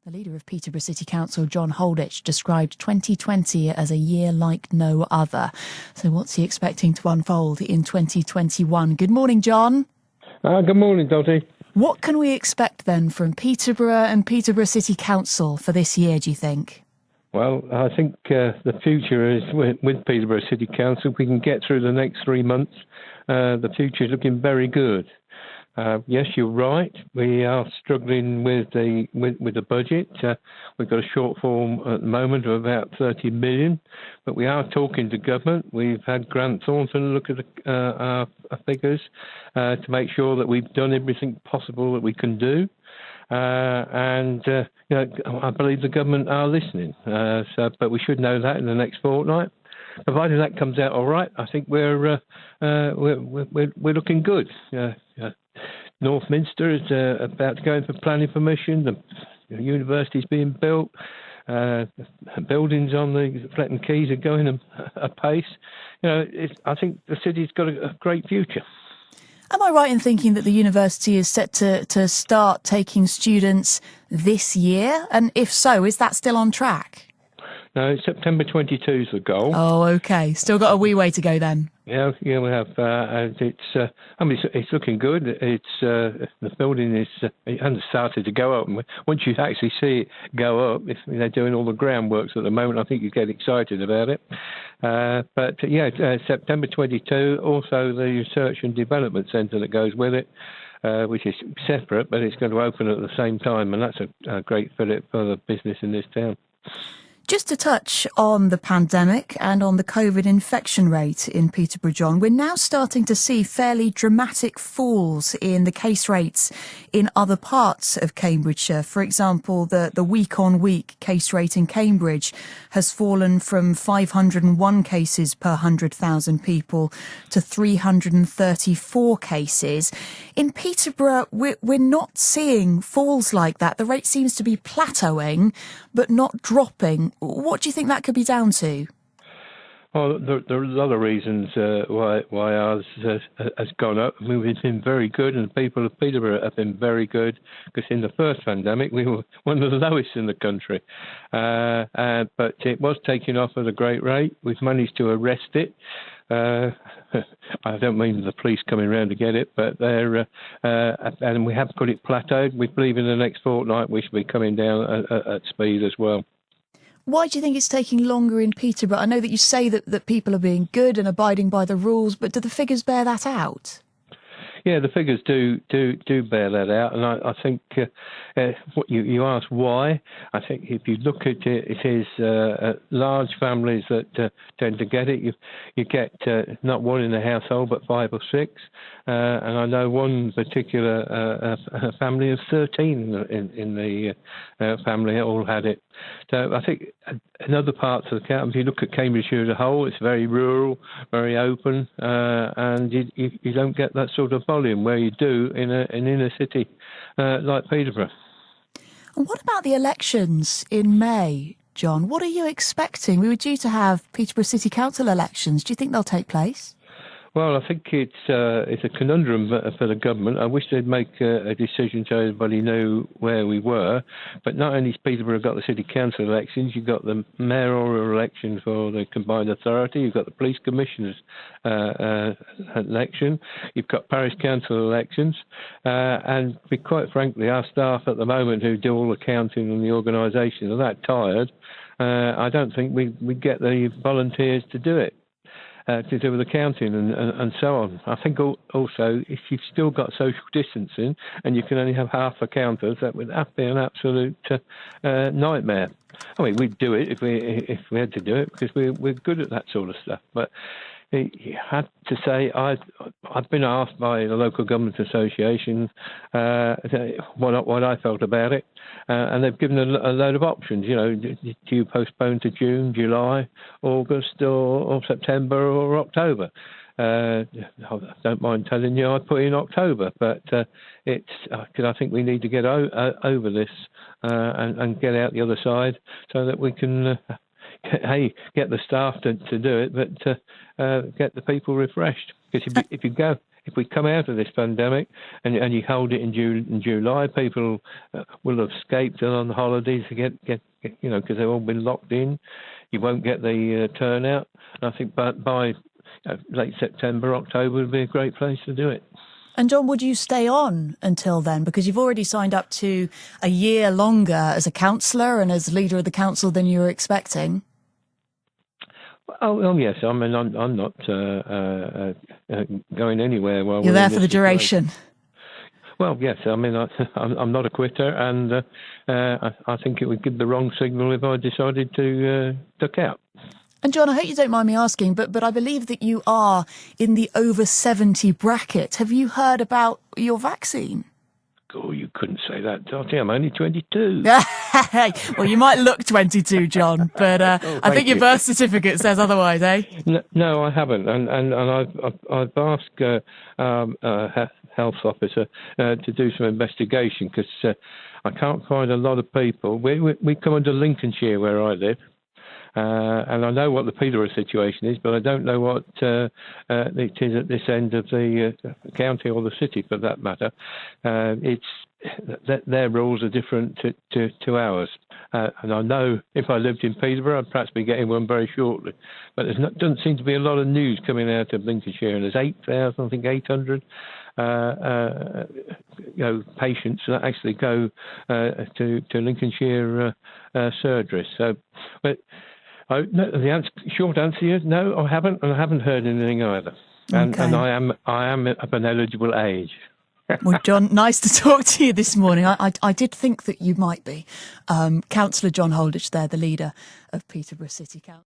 The leader of Peterborough City Council, John Holdich, described 2020 as a year like no other. So what's he expecting to unfold in 2021? Good morning, John. Good morning, Dottie. What can we expect then from Peterborough and Peterborough City Council for this year, do you think? Well, I think the future is with Peterborough City Council. If we can get through the next 3 months, the future is looking very good. Yes, you're right. We are struggling with the budget. We've got a shortfall at the moment of about 30 million, but we are talking to government. We've had Grant Thornton look at our figures to make sure that we've done everything possible that we can do. I believe the government are listening. But we should know that in the next fortnight. Provided that comes out all right, I think we're looking good. Northminster is about to go in for planning permission. The university's being built. Buildings on the Fletton Quays are going apace. I think the city's got a great future. Am I right in thinking that the university is set to start taking students this year? And if so, is that still on track? No, September 22 is the goal. Oh, OK. Still got a wee way to go then. Yeah, we have. It's looking good. The building it hasn't started to go up. And once you actually see it go up, if they're doing all the groundworks at the moment, I think you get excited about it. September 22. Also, the Research and Development Centre that goes with it, which is separate, but it's going to open at the same time, and that's a great fillip for the business in this town. Just to touch on the pandemic and on the COVID infection rate in Peterborough, John, we're now starting to see fairly dramatic falls in the case rates in other parts of Cambridgeshire. For example, the week-on-week case rate in Cambridge has fallen from 501 cases per 100,000 people to 334 cases. In Peterborough, we're not seeing falls like that. The rate seems to be plateauing, but not dropping. What do you think that could be down to? Well, there's other reasons why ours has gone up. I mean, we've been very good, and the people of Peterborough have been very good, because in the first pandemic we were one of the lowest in the country. But it was taking off at a great rate. We've managed to arrest it. I don't mean the police coming around to get it, but and we have got it plateaued. We believe in the next fortnight we should be coming down at speed as well. Why do you think it's taking longer in Peterborough? I know that you say that people are being good and abiding by the rules, but do the figures bear that out? Yeah, the figures do bear that out, and I think what you asked why. I think if you look at it, it is large families that tend to get it. You get not one in a household, but 5 or 6, and I know one particular family of 13 in the family all had it. So I think in other parts of the county, if you look at Cambridgeshire as a whole, it's very rural, very open, and you don't get that sort of volume where you do in an inner city like Peterborough. And what about the elections in May, John? What are you expecting? We were due to have Peterborough City Council elections. Do you think they'll take place? Well, I think it's a conundrum for the government. I wish they'd make a decision so everybody knew where we were. But not only has Peterborough got the City Council elections, you've got the mayoral elections for the combined authority, you've got the police commissioners election, you've got parish council elections, and to be quite frankly, our staff at the moment who do all the counting and the organisation are that tired. I don't think we get the volunteers to do it. To do with the counting and so on. I think also if you've still got social distancing and you can only have half the counters, that would have to be an absolute nightmare. I mean, we'd do it if we had to do it, because we're good at that sort of stuff. But you had to say, I've been asked by the local government association what I felt about it, and they've given a load of options. Do you postpone to June, July, August, or September or October? I don't mind telling you I put in October, but it's because I think we need to get over this and get out the other side so that we can get the staff to do it, but get the people refreshed. Because if you go if we come out of this pandemic and you hold it in July, people will have escaped and on holidays to get because they've all been locked in. You won't get the turnout. And I think by late September, October would be a great place to do it. And John, would you stay on until then? Because you've already signed up to a year longer as a councillor and as leader of the council than you were expecting. Oh yes. I mean, I'm not going anywhere. While you're there for the duration. Well, yes. I mean, I'm not a quitter, and I think it would give the wrong signal if I decided to duck out. And John, I hope you don't mind me asking, but I believe that you are in the over 70 bracket. Have you heard about your vaccine? Oh, you couldn't say that, Dottie. I'm only 22. Well, you might look 22, John, but I think your birth certificate says otherwise, eh? No, I haven't. And I've asked health officer to do some investigation because I can't find a lot of people. We come under Lincolnshire where I live. And I know what the Peterborough situation is, but I don't know what it is at this end of the county or the city, for that matter. Their rules are different to ours. And I know if I lived in Peterborough, I'd perhaps be getting one very shortly. But there doesn't seem to be a lot of news coming out of Lincolnshire. And there's 8,000, I think 800 patients that actually go to Lincolnshire surgery. So, but no, the short answer is no, I haven't, and I haven't heard anything either. And I am of an eligible age. Well, John, nice to talk to you this morning. I did think that you might be. Councillor John Holdich there, the leader of Peterborough City Council.